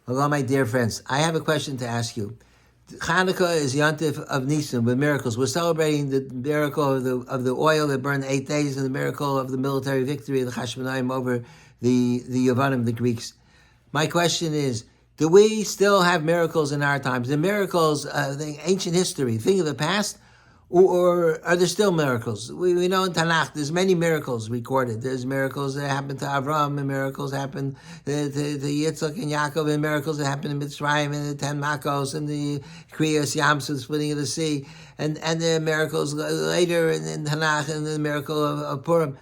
Hello, my dear friends. I have a question to ask you. Chanukah is Yontif of Nisan with miracles. We're celebrating the miracle of the oil that burned 8 days and the miracle of the military victory of the Hashmonaim over the Yavanim, the Greeks. My question is, do we still have miracles in our times? The miracles, the ancient history, thing of the past, or are there still miracles? We know in Tanakh there's many miracles recorded. There's miracles that happened to Avram, and miracles happened to Yitzchak and Yaakov, and miracles that happened in Mitzrayim, and the 10 Makos, and the Kriyas Yamsuf, the splitting of the sea, and there are miracles later in Tanakh, and the miracle of Purim.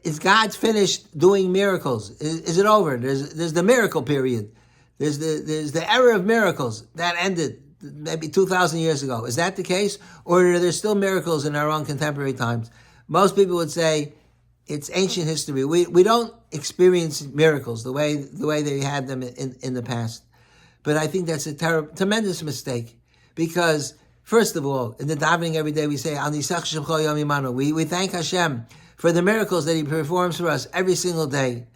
Is God finished doing miracles? Is it over? There's the miracle period. There's the era of miracles that ended maybe 2,000 years ago. Is that the case? Or are there still miracles in our own contemporary times? Most people would say it's ancient history. We don't experience miracles the way they had them in the past. But I think that's a tremendous mistake, because first of all, in the davening every day we say, we thank Hashem for the miracles that He performs for us every single day.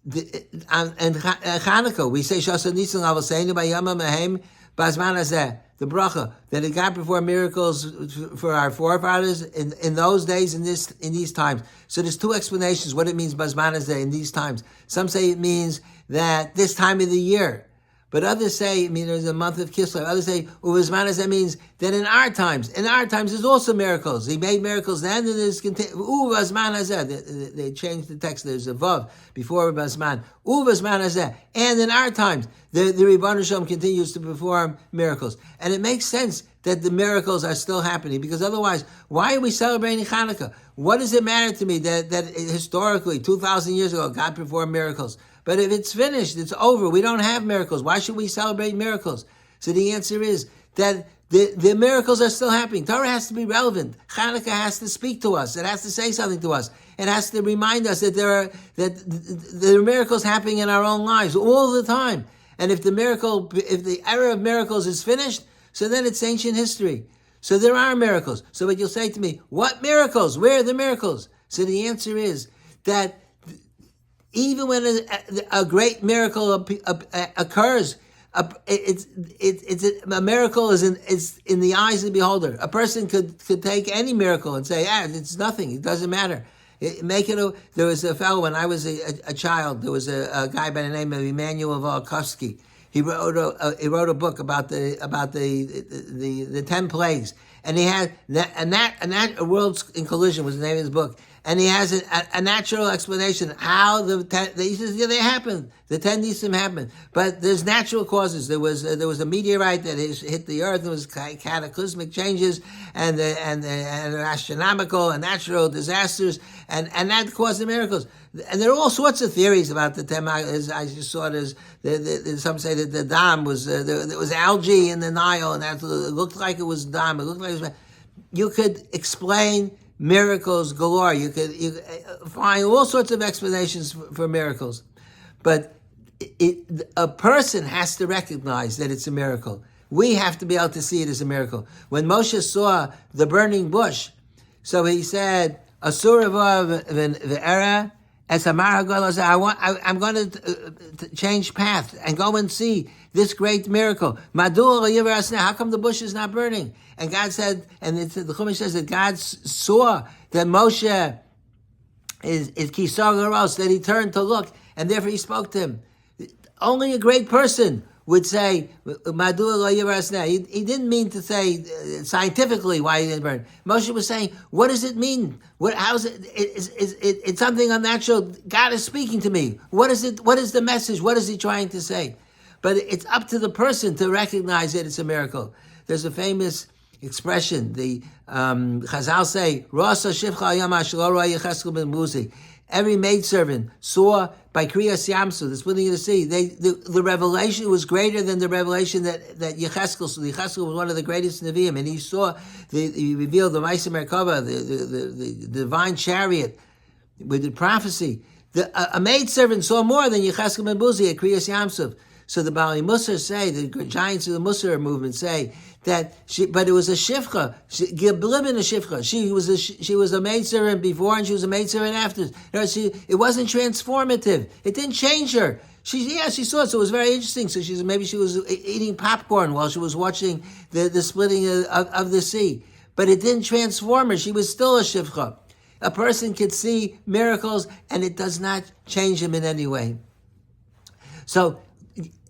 And Chanukah, we say, the bracha that God performed miracles for our forefathers in those days, in these times. So there's two explanations what it means Bazman Hazeh in these times. Some say it means that this time of the year, but others say it means there's a month of Kislev. Others say Bazman Hazeh means that in our times there's also miracles. He made miracles then, and there's Bazman Hazeh. They changed the text. There's a vav before Bazman. Bazman Hazeh. And in our times, the Ribbon Shalom continues to perform miracles. And it makes sense that the miracles are still happening, because otherwise, why are we celebrating Chanukah? What does it matter to me that historically, 2,000 years ago, God performed miracles? But if it's finished, it's over, we don't have miracles, why should we celebrate miracles? So the answer is that the miracles are still happening. Torah has to be relevant. Chanukah has to speak to us. It has to say something to us. It has to remind us that there are miracles happening in our own lives all the time. And if the era of miracles is finished, so then it's ancient history. So there are miracles. So what you'll say to me, what miracles? Where are the miracles? So the answer is that even when a great miracle occurs, a miracle is in the eyes of the beholder. A person could take any miracle and say, it's nothing. It doesn't matter. There was a fellow when I was a child. There was a guy by the name of Emanuel Volkovsky. He wrote a book about the 10 plagues, and he had a world's in collision was the name of his book. And he has a natural explanation how he says, they happened. The 10 Nisim happened. But there's natural causes. There was a meteorite that hit the earth. There was cataclysmic changes and astronomical and natural disasters. And that caused the miracles. And there are all sorts of theories about the 10. I just saw some say that the dam there was algae in the Nile, and it looked like it was dam. It looked like it was. You could explain miracles galore. You could find all sorts of explanations for miracles. But a person has to recognize that it's a miracle. We have to be able to see it as a miracle. When Moshe saw the burning bush, so he said, Asurava v'era es amar hagol. I'm going to change path and go and see this great miracle. How come the bush is not burning? And God said, and the Chumash says that God saw that Moshe is kisar, that he turned to look, and therefore he spoke to him. Only a great person would say, he didn't mean to say scientifically why he didn't burn. Moshe was saying, what does it mean? How is it? It's something unnatural. God is speaking to me. What is it? What is the message? What is he trying to say? But it's up to the person to recognize that it's a miracle. There's a famous expression. The Chazal say, "Rasa shivcha yama shelo ro'eh Yecheskel ben Buzi." Every maidservant saw by Kriyas Yamsuf, the splitting of the sea. The revelation was greater than the revelation that Yecheskel. So Yecheskel was one of the greatest Nevi'im, and he revealed the Ma'aseh Merkava, the divine chariot with the prophecy. A maidservant saw more than Yecheskel ben Buzi at Kriyas Yamsuf. So the Bali Musar say, the giants of the Musar movement say that but it was a shivcha, Giblibin a shivcha. She was a maid servant before and she was a maid servant after. It wasn't transformative. It didn't change her. She saw it, so it was very interesting. So maybe she was eating popcorn while she was watching the splitting of the sea. But it didn't transform her. She was still a shivcha. A person could see miracles and it does not change him in any way. So,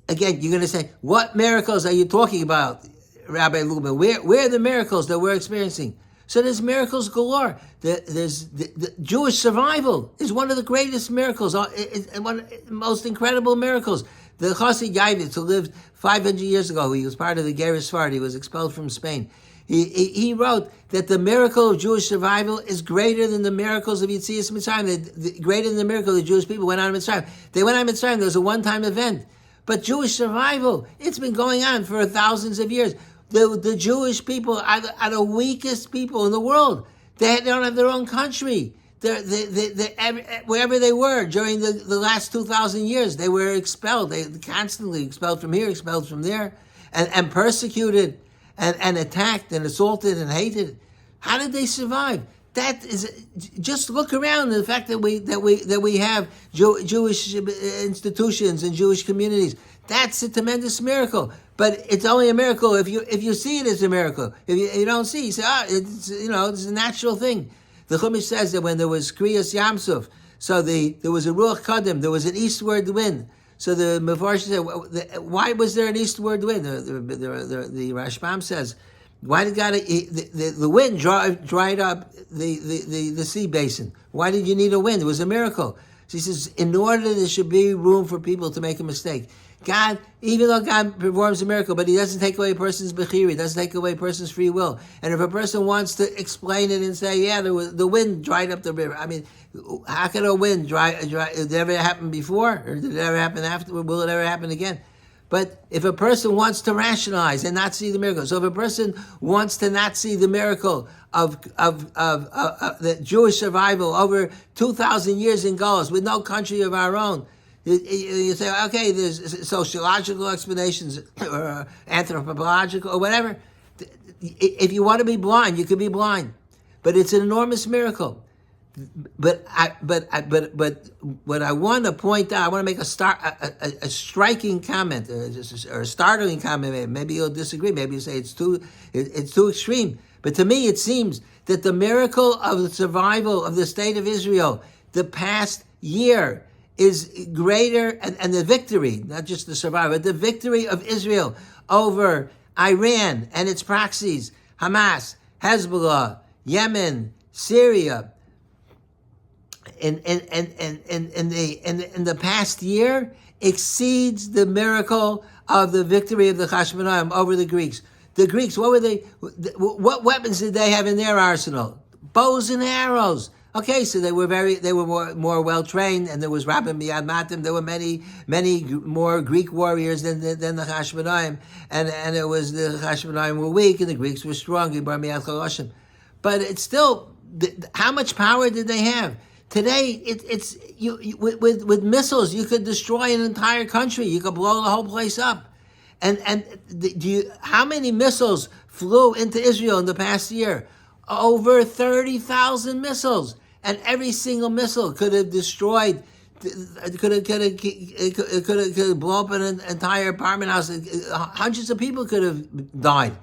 again, you're going to say, what miracles are you talking about, Rabbi Luban? Where are the miracles that we're experiencing? So there's miracles galore. There's the Jewish survival is one of the greatest miracles, and one of the most incredible miracles. The Chassid Yavitz, who lived 500 years ago, he was part of the Geras Sfard, he was expelled from Spain. He wrote that the miracle of Jewish survival is greater than the miracles of Yetzias Mitzrayim, greater than the miracle the Jewish people went on Mitzrayim. They went on Mitzrayim, there was a one-time event. But Jewish survival, it's been going on for thousands of years. The Jewish people are the weakest people in the world. They don't have their own country. Wherever they were during the last 2,000 years, they were expelled. They constantly expelled from here, expelled from there, and persecuted. And attacked and assaulted and hated. How did they survive? That is, just look around. The fact that we have Jewish institutions and Jewish communities, that's a tremendous miracle. But it's only a miracle if you see it as a miracle. If you don't see, you say, it's a natural thing. The Chumash says that when there was Kriyas Yamsuf, so there was a Ruach Kadim, there was an eastward wind. So the Mefarshim said, why was there an eastward wind? The Rashbam says, why did God, the wind dried up the sea basin? Why did you need a wind? It was a miracle. So he says, in order there should be room for people to make a mistake. God, even though God performs a miracle, but he doesn't take away a person's bechira, he doesn't take away a person's free will. And if a person wants to explain it and say, the wind dried up the river. I mean, how can a wind dry? Did it ever happen before? Or did it ever happen after? Will it ever happen again? But if a person wants to rationalize and not see the miracle, so if a person wants to not see the miracle of the Jewish survival over 2,000 years in Galus with no country of our own, you say, okay, there's sociological explanations or anthropological or whatever. If you want to be blind, you can be blind, but it's an enormous miracle. But what I want to point out, I want to make a striking comment or a startling comment. Maybe you'll disagree. Maybe you say it's too extreme. But to me, it seems that the miracle of the survival of the state of Israel the past year is greater, and the victory, not just the survival, but the victory of Israel over Iran and its proxies, Hamas, Hezbollah, Yemen, Syria, in the past year exceeds the miracle of the victory of the Hashmonaim over the Greeks. The Greeks, what weapons did they have in their arsenal? Bows and arrows. Okay, so they were more well trained, and there was Rabbi Miyad Matim. There were many more Greek warriors than the Hashmonaim, and it was the Hashmonaim were weak and the Greeks were strong. But it's still, how much power did they have? Today, with missiles, you could destroy an entire country. You could blow the whole place up. How many missiles flew into Israel in the past year? Over 30,000 missiles, and every single missile could have destroyed, could have blown up an entire apartment house. Hundreds of people could have died.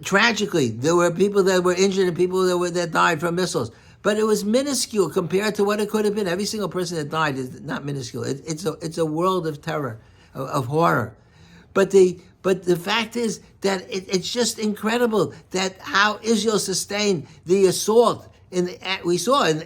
Tragically, there were people that were injured and people that died from missiles. But it was minuscule compared to what it could have been. Every single person that died is not minuscule. It's a world of terror, of horror. But the fact is that it's just incredible that how Israel sustained the assault. We saw on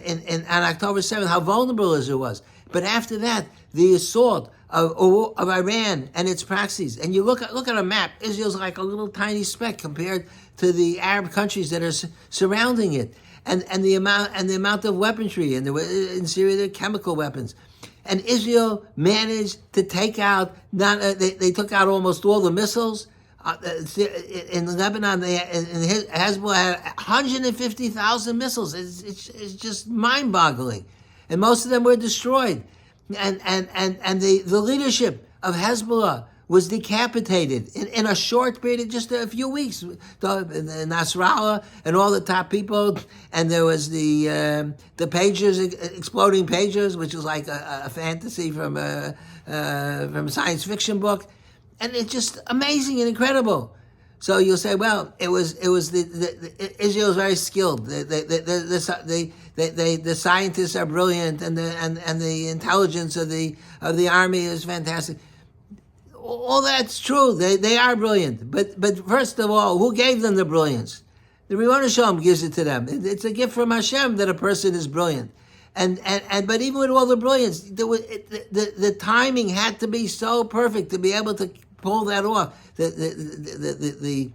October 7th how vulnerable Israel was. But after that, the assault of Iran and its proxies. And you look at a map, Israel's like a little tiny speck compared to the Arab countries that are surrounding it. And the amount of weaponry, and in Syria there are chemical weapons, and Israel managed to take out. They took out almost all the missiles. In Lebanon, Hezbollah had 150,000 missiles. It's just mind-boggling, and most of them were destroyed. and the leadership of Hezbollah was decapitated in a short period of just a few weeks. The Nasrallah and all the top people, and there was the pagers, exploding pagers, which was like a fantasy from a science fiction book, and it's just amazing and incredible. So you'll say, well, it was Israel is very skilled. The scientists are brilliant, and the intelligence of the army is fantastic. All that's true. They are brilliant. But first of all, who gave them the brilliance? The Ribono Shel Olam gives it to them. It's a gift from Hashem that a person is brilliant. But even with all the brilliance, the timing had to be so perfect to be able to pull that off. The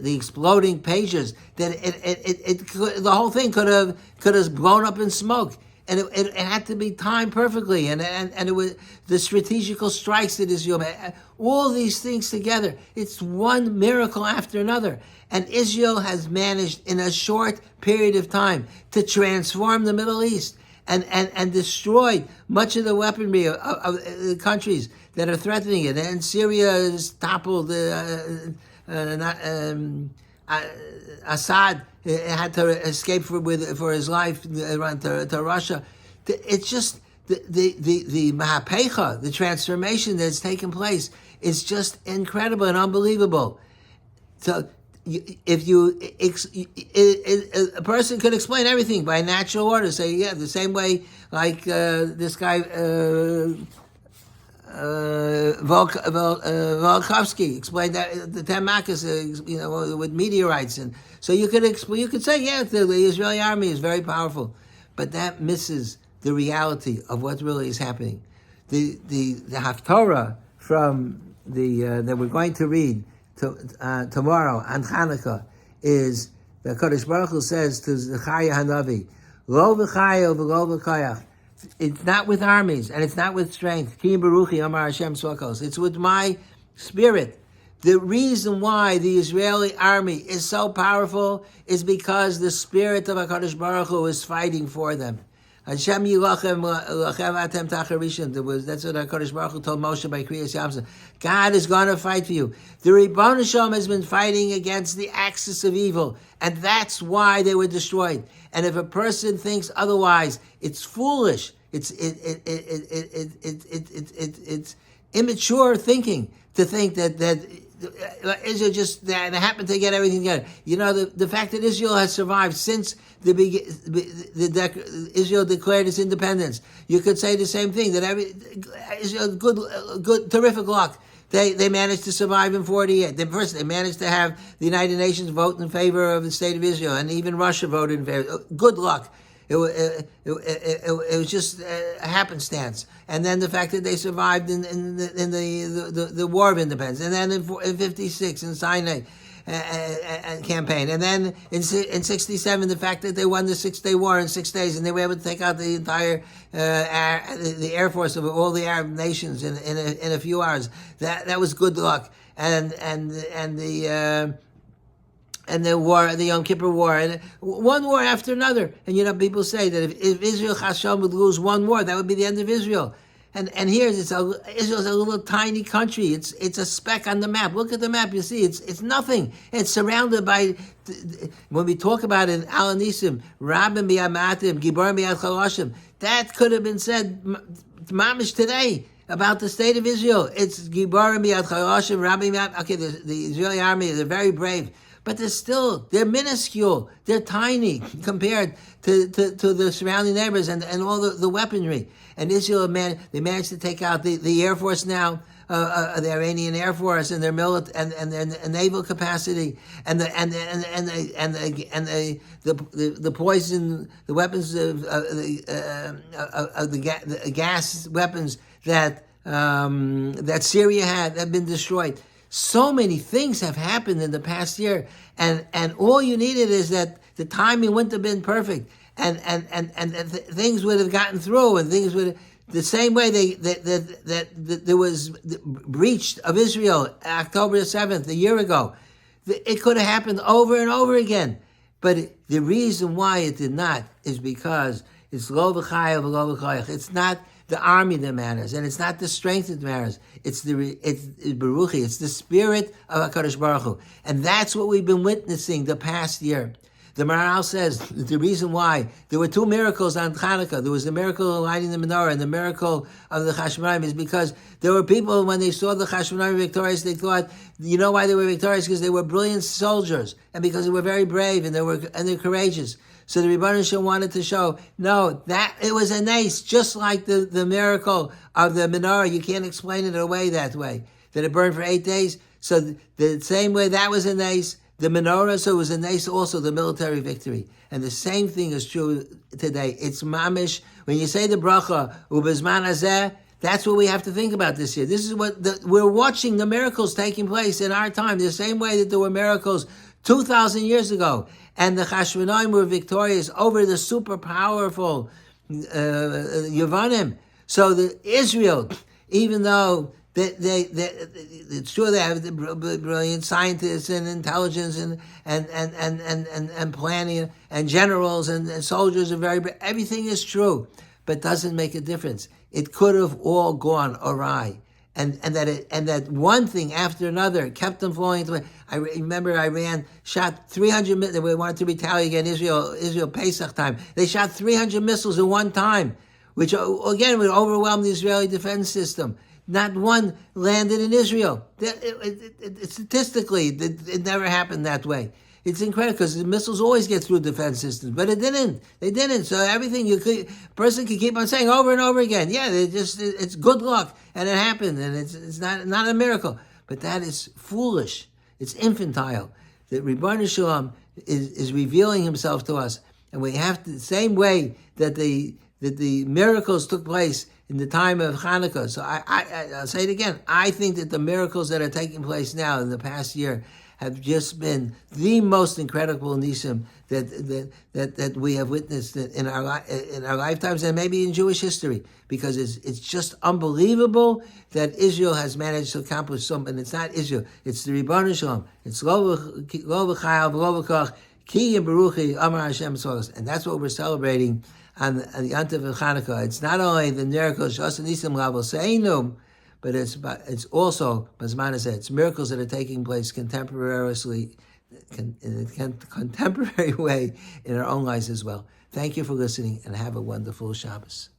exploding pages that the whole thing could have blown up in smoke. And it had to be timed perfectly, and it was the strategical strikes that Israel made. All these things together, it's one miracle after another. And Israel has managed in a short period of time to transform the Middle East and destroy much of the weaponry of the countries that are threatening it. And Syria has toppled Assad had to escape for his life, run to Russia. It's just the Mahapecha, the transformation that's taken place, is just incredible and unbelievable. So if a person could explain everything by natural order, say, yeah, the same way like this guy Volkovsky explained that the 10 Makkos, with meteorites, and so you could say, yeah, the Israeli army is very powerful, but that misses the reality of what really is happening. The Haftorah from that we're going to read tomorrow on Chanukah is the Kodesh Baruch Hu says to Zechariah Hanavi, Lo v'chayo v'lo v'koyach. It's not with armies, and it's not with strength. Ki Baruchi Amar Hashem Svakos. It's with my spirit. The reason why the Israeli army is so powerful is because the spirit of HaKadosh Baruch Hu is fighting for them. Hashem yilachem lachem atem tacharishim. That's what HaKadosh Baruch Hu told Moshe by Kriyas Yamsuf. God is going to fight for you. The Ribono Shel Olam has been fighting against the axis of evil, and that's why they were destroyed. And if a person thinks otherwise, it's foolish. It's immature thinking to think that Israel just they happened to get everything together. The fact that Israel has survived since Israel declared its independence. You could say the same thing, that Israel good terrific luck. They managed to survive in 48. First, they managed to have the United Nations vote in favor of the state of Israel, and even Russia voted in favor. Good luck. It was just a happenstance. And then the fact that they survived in the War of Independence, and then in 56 in Sinai campaign, and then in 67 the fact that they won the 6-day war in 6 days, and they were able to take out the entire the air force of all the Arab nations in a few hours. That was good luck. And the war, the Yom Kippur War, and one war after another. And people say that if Israel Hashem would lose one war, that would be the end of Israel. And here Israel's a little tiny country. It's a speck on the map. Look at the map. You see, it's nothing. It's surrounded by. When we talk about it, Al Nisim, Rabim B'Yamatim, Gibor B'Yad Chaloshim, that could have been said, mamish today, about the state of Israel. It's Gibor B'Yad Chaloshim, Rabim B'Yad. Okay, the Israeli army, they're very brave. But they're minuscule. They're tiny compared to the surrounding neighbors and all the weaponry. And Israel, they managed to take out the Air Force now, the Iranian Air Force, and their and their naval capacity, and the poison, the weapons of the gas weapons that Syria have been destroyed. So many things have happened in the past year, and all you needed is that the timing wouldn't have been perfect, and things would have gotten through, and things would the same way that there was the breach of Israel October 7th a year ago. It could have happened over and over again, but the reason why it did not is because It's lo v'chaya v'lo v'koyach. It's not the army that matters, and it's not the strength that matters. It's Baruchi. It's the spirit of HaKadosh Baruch Hu. And that's what we've been witnessing the past year. The Maharal says the reason why there were two miracles on Chanukah. There was the miracle of lighting the menorah and the miracle of the Chashmonaim is because there were people, when they saw the Chashmonaim victorious, they thought, you know why they were victorious? Because they were brilliant soldiers and because they were very brave and they're courageous. So the Rebbeinu Shem wanted to show, no, that it was a nace, just like the miracle of the menorah. You can't explain it away that way. That it burned for 8 days. So the same way that was a nace, the menorah, so it was a nace also, the military victory. And the same thing is true today. It's mamish. When you say the bracha, ubezman hazeh, that's what we have to think about this year. This is what we're watching the miracles taking place in our time, the same way that there were miracles 2,000 years ago. And the Chashmonaim were victorious over the super powerful Yevanim. So the Israel, even though it's true they have the brilliant scientists and intelligence and planning and generals and soldiers are everything is true, but doesn't make a difference. It could have all gone awry, and that one thing after another kept them falling into. I remember Iran shot 300. They wanted to retaliate against Israel Pesach time. They shot 300 missiles at one time, which again would overwhelm the Israeli defense system. Not one landed in Israel. Statistically, it never happened that way. It's incredible because the missiles always get through defense systems, but it didn't. They didn't. So everything a person can keep on saying over and over again. Yeah, it's good luck, and it happened, and it's not a miracle. But that is foolish. It's infantile. That Ribono Shel Olam is revealing Himself to us, and we have to the same way that the miracles took place in the time of Chanukah. So I'll say it again. I think that the miracles that are taking place now in the past year have just been the most incredible nisim that we have witnessed in our lifetimes and maybe in Jewish history, because it's just unbelievable that Israel has managed to accomplish something. It's not Israel. It's the Ribono Shel Olam. It's lo v'chaya v'lo v'koach ki baruchi amar Hashem tzvos, and that's what we're celebrating on the Yantiv of Chanukah. It's not only the miracles Shas Nisim Lavel Seinu, but it's also Bazman Hazeh. It's miracles that are taking place contemporaneously, in a contemporary way in our own lives as well. Thank you for listening, and have a wonderful Shabbos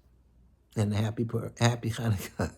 and happy Chanukah.